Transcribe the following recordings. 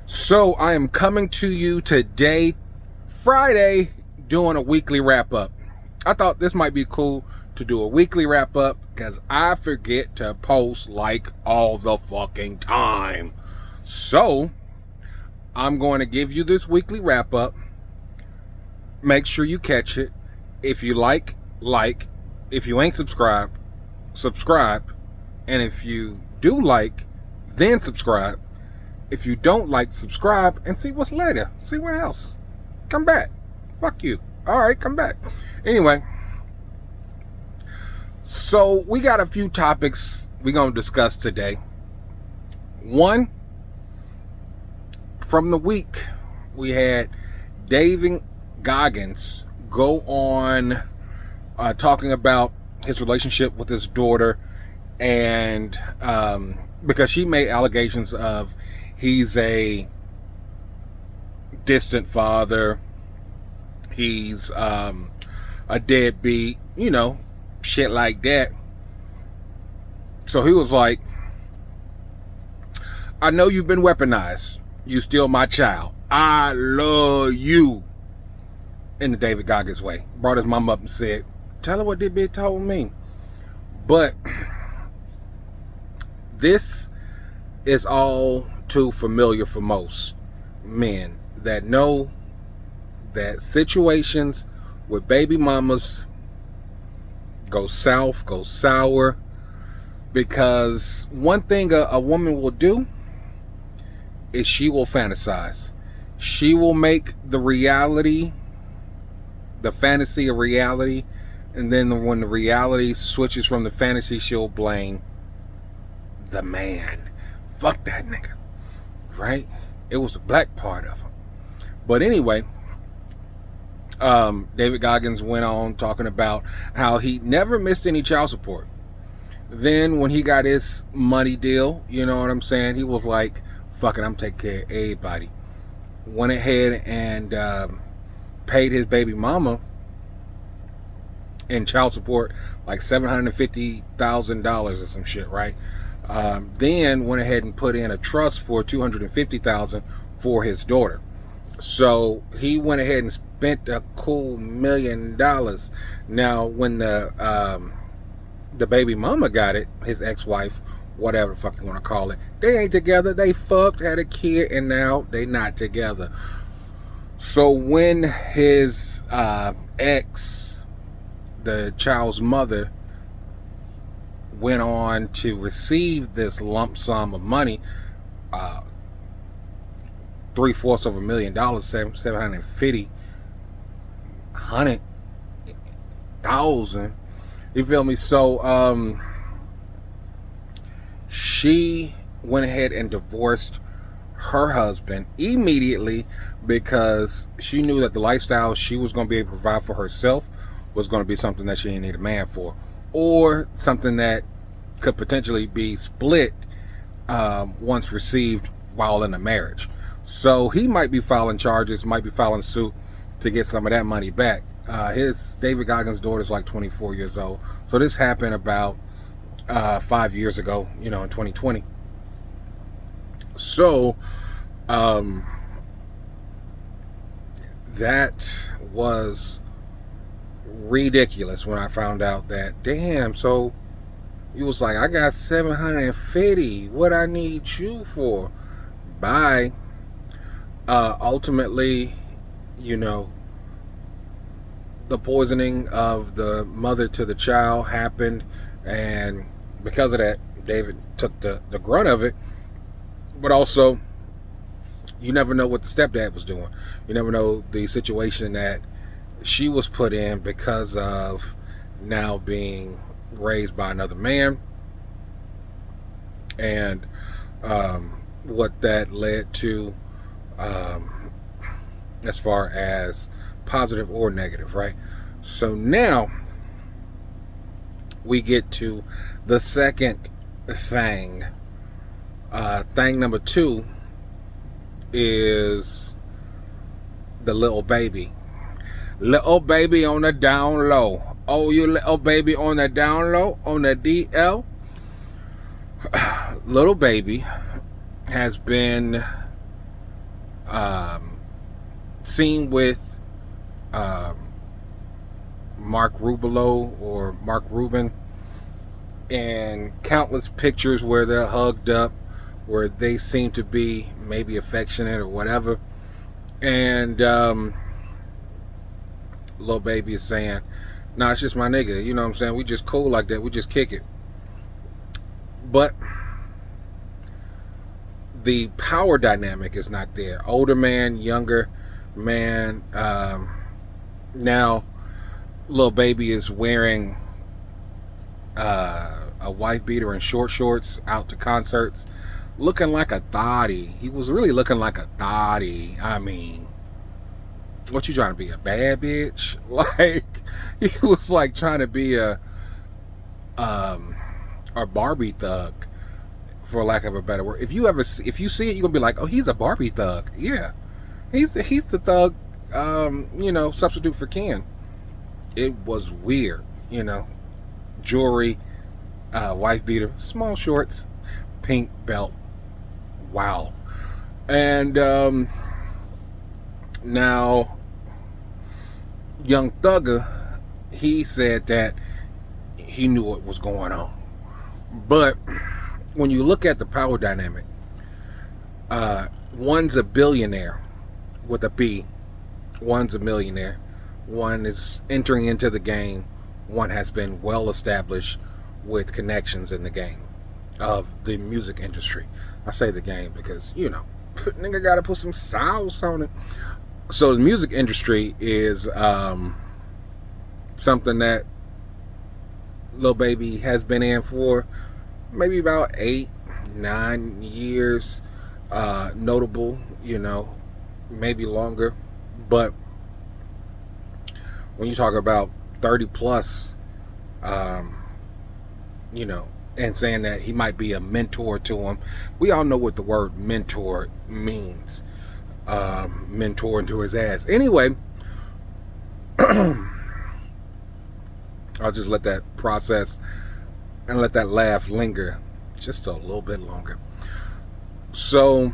So I am coming to you today, Friday, doing a weekly wrap up. I thought this might be cool to do a weekly wrap up because I forget to post like all the fucking time. So I'm going to give you this weekly wrap up. Make sure you catch it. If you like. If you ain't subscribed, subscribe. And if you do like, then subscribe. If you don't like, subscribe and see what's later. See what else. Come back. Fuck you. Alright, come back. Anyway. So we got a few topics we're going to discuss today. One, from the week, we had David Gaoggins go on talking about his relationship with his daughter, and because she made allegations of he's a distant father, he's a deadbeat, shit like that. So he was like, I know you've been weaponized. You still my child. I love you. In the David Gaoggins way. Brought his mom up and said, tell her what this bitch told me. But this is all too familiar for most men that know that situations with baby mamas go south, go sour, because one thing a woman will do is she will fantasize. She will make the fantasy a reality, and then when the reality switches from the fantasy, she'll blame the man. Fuck that nigga. Right? It was the black part of him. But anyway, David Gaoggins went on talking about how he never missed any child support. Then when he got his money deal, you know what I'm saying, he was like, fuck it, I'm taking care of everybody. Went ahead and paid his baby mama in child support like $750,000 or some shit, right? Then went ahead and put in a trust for $250,000 for his daughter. So he went ahead and spent a cool $1 million. Now, when the baby mama got it, his ex-wife, whatever the fuck you want to call it, they ain't together. They fucked, had a kid, and now they not together. So when his ex, the child's mother, went on to receive this lump sum of money, $750,000, $100,000. You feel me? So she went ahead and divorced her husband immediately because she knew that the lifestyle she was going to be able to provide for herself was going to be something that she didn't need a man for, or something that could potentially be split once received while in a marriage. So he might be filing charges, might be filing suit to get some of that money back. His David Gaoggins' daughter is like 24 years old. So this happened about 5 years ago, in 2020. So that was ridiculous when I found out that, damn, so he was like, I got 750, what I need you for? Bye. Ultimately, the poisoning of the mother to the child happened, and because of that, David took the grunt of it. But also, you never know what the stepdad was doing. You never know the situation that she was put in because of now being raised by another man, and what that led to, as far as positive or negative, right? So now we get to the second thing. Thing number 2 is the little baby. Little baby on the down low. Oh, you little baby on the down low, on the DL. Little baby has been scene with Mark Rubbolo or Mark Rubin, and countless pictures where they're hugged up, where they seem to be maybe affectionate or whatever. And Lil Baby is saying, nah, it's just my nigga. You know what I'm saying? We just cool like that. We just kick it. But the power dynamic is not there. Older man, younger man. Now, Lil Baby is wearing a wife beater and short shorts out to concerts, looking like a thotty. He was really looking like a thotty. I mean, what you trying to be, a bad bitch? Like, he was like trying to be a Barbie thug, for lack of a better word. If you see it, you're gonna be like, oh, he's a Barbie thug. Yeah, he's the thug. Substitute for Ken. It was weird, jewelry, wife beater, small shorts, pink belt. Wow. And now Young Thugger, he said that he knew what was going on. But when you look at the power dynamic, one's a billionaire with a B, one's a millionaire, one is entering into the game, one has been well established with connections in the game of the music industry. I say the game because, nigga gotta put some sauce on it. So the music industry is something that Lil Baby has been in for maybe about 8-9 years. Notable, maybe longer. But when you talk about 30 plus, and saying that he might be a mentor to him, we all know what the word mentor means. Mentoring to his ass. Anyway, I'll just let that process and let that laugh linger just a little bit longer. So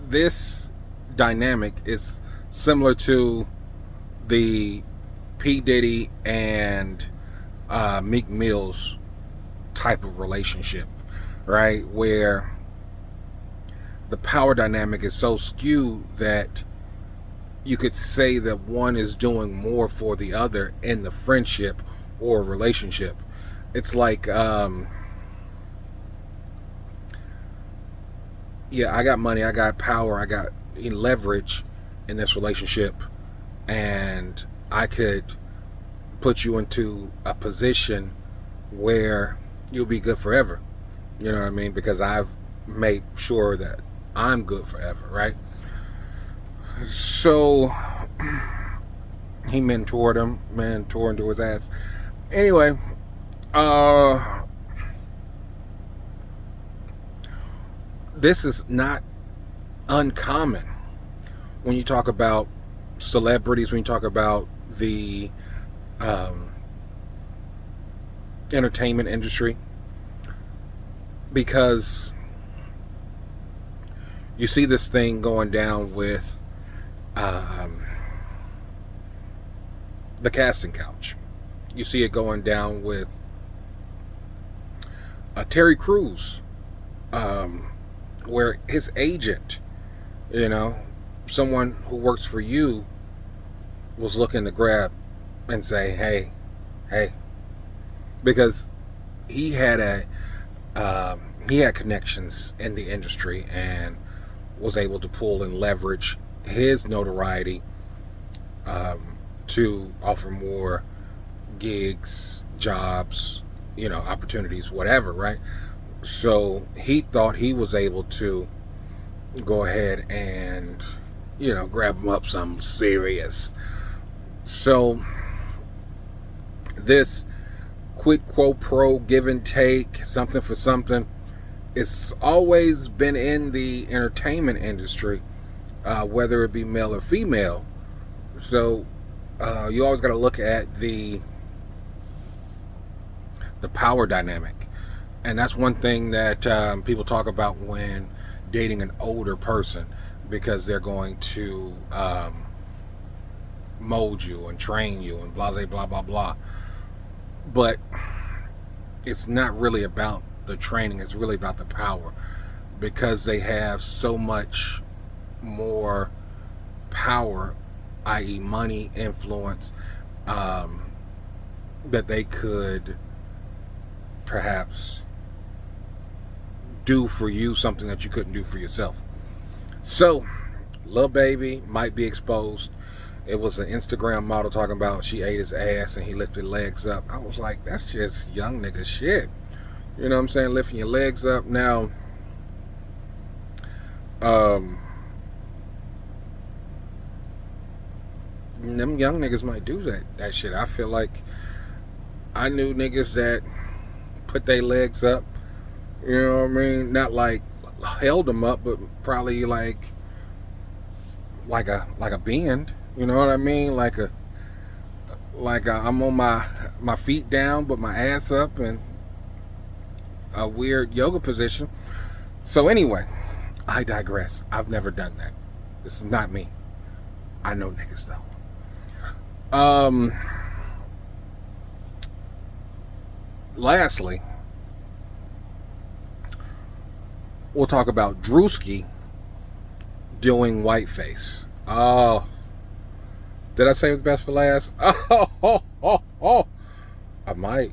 this dynamic is similar to the P. Diddy and Meek Mill's type of relationship, right? Where the power dynamic is so skewed that you could say that one is doing more for the other in the friendship or relationship. It's like, I got money, I got power, I got leverage in this relationship, and I could put you into a position where you'll be good forever. You know what I mean? Because I've made sure that I'm good forever, right? So he mentored to his ass. Anyway, this is not uncommon when you talk about celebrities, when you talk about the entertainment industry, because you see this thing going down with the casting couch. You see it going down with Terry Crews, where his agent, someone who works for you, was looking to grab and say, hey, because he had connections in the industry and was able to pull and leverage his notoriety to offer more gigs, jobs, opportunities, whatever, right? So he thought he was able to go ahead and, grab him up something serious. So this quid quo pro, give and take, something for something, it's always been in the entertainment industry, whether it be male or female. So you always got to look at the power dynamic, and that's one thing that people talk about when dating an older person because they're going to mold you and train you and blah blah blah blah blah. But it's not really about the training, it's really about the power, because they have so much more power, i.e. money, influence, that they could perhaps do for you something that you couldn't do for yourself. So Lil Baby might be exposed. It was an Instagram model talking about she ate his ass and he lifted legs up. I was like, that's just young nigga shit. You know what I'm saying? Lifting your legs up. Now, them young niggas might do that shit. I feel like I knew niggas that put their legs up. You know what I mean? Not like held them up, but probably like a bend. You know what I mean? Like I'm on my feet down, but my ass up, and a weird yoga position. So anyway, I digress. I've never done that. This is not me. I know niggas though. Lastly, we'll talk about Druski doing whiteface. Oh, did I save the best for last? Oh, I might.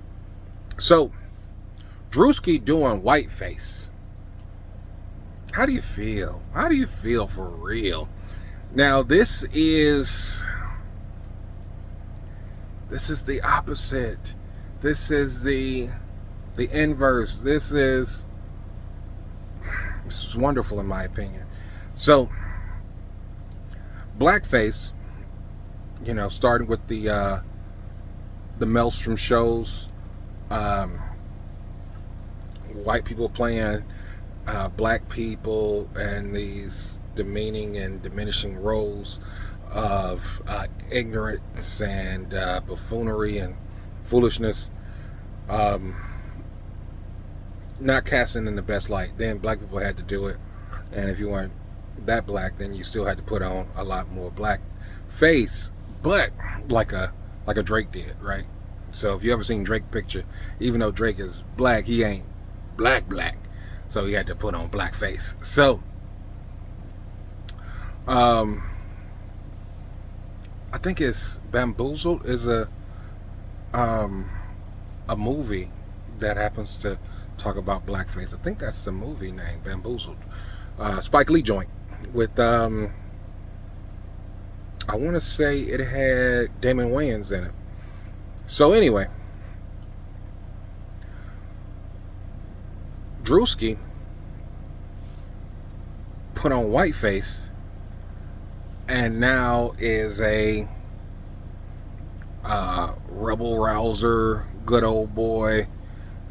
So, Druski doing whiteface. How do you feel? How do you feel for real? Now, this is the opposite. This is the inverse. This is wonderful in my opinion. So, blackface, you know, starting with the Maelstrom shows, white people playing black people and these demeaning and diminishing roles of ignorance and buffoonery and foolishness, not casting in the best light. Then black people had to do it, and if you weren't that black, then you still had to put on a lot more black face, but like a Drake did, right? So if you ever seen Drake picture, even though Drake is black, he ain't black, so he had to put on black face. So I think it's Bamboozled is a movie that happens to talk about blackface. I think that's the movie name, Bamboozled. Spike Lee joint with I want to say it had Damon Wayans in it. So anyway, Druski put on whiteface and now is a rebel rouser, good old boy,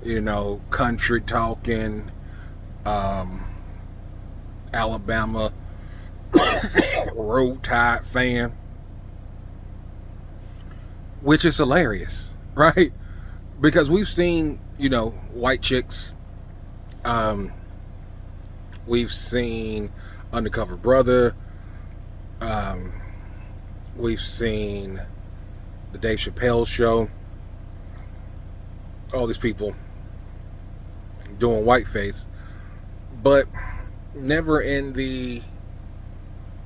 you know, country talking, Alabama Roll Tide fan, which is hilarious, right? Because we've seen, you know, white chicks, we've seen Undercover Brother, we've seen the Dave Chappelle Show, all these people doing whiteface, but never in the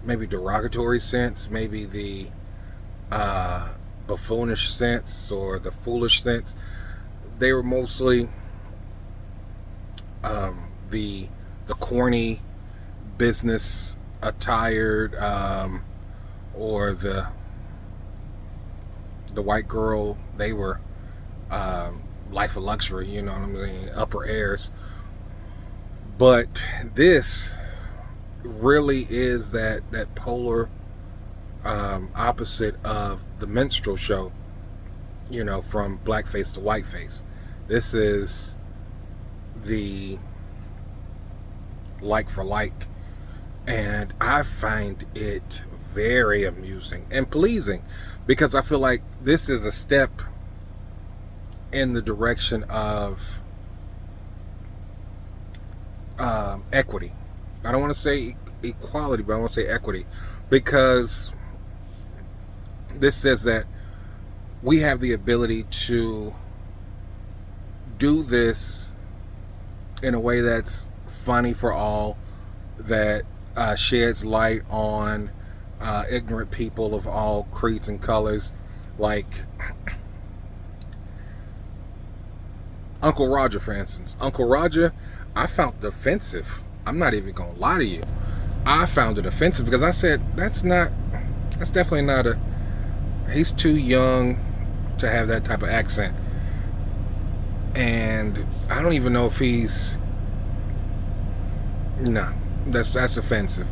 maybe derogatory sense, maybe the buffoonish sense or the foolish sense. They were mostly the corny business attired, or the white girl. They were life of luxury, you know what I'm saying, upper airs. But this really is that polar opposite of the minstrel show, you know, from blackface to whiteface. This is the like for like, and I find it very amusing and pleasing, because I feel like this is a step in the direction of equity, I don't want to say equality, but I want to say equity, because this says that we have the ability to do this in a way that's funny for all, that sheds light on ignorant people of all creeds and colors. Like Uncle Roger, for instance. Uncle Roger, I found it offensive. I'm not even gonna lie to you. I found it offensive because I said, that's definitely not he's too young to have that type of accent. And I don't even know if no, that's offensive.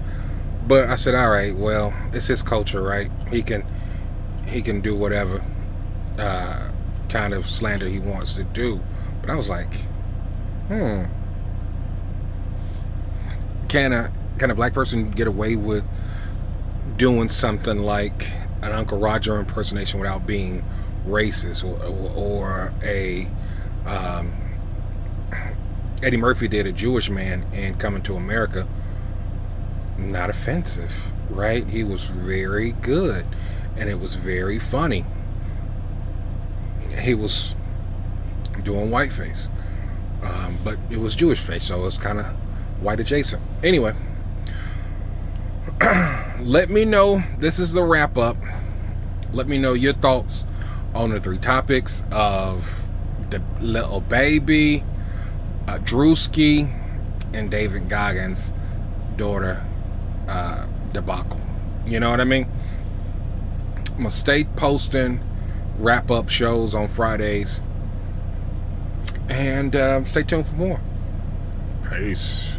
But I said, all right, well, it's his culture, right? He can do whatever kind of slander he wants to do. But I was like, can a black person get away with doing something like an Uncle Roger impersonation without being racist, or a Eddie Murphy did a Jewish man in Coming to America? Not offensive, right? He was very good, and it was very funny. He was doing whiteface, but it was Jewish face, so it was kind of white adjacent. Anyway, let me know. This is the wrap up. Let me know your thoughts on the 3 topics of the little baby, Druski, and David Gaoggins' daughter debacle. You know what I mean? I'm gonna stay posting wrap up shows on Fridays, and stay tuned for more. Peace.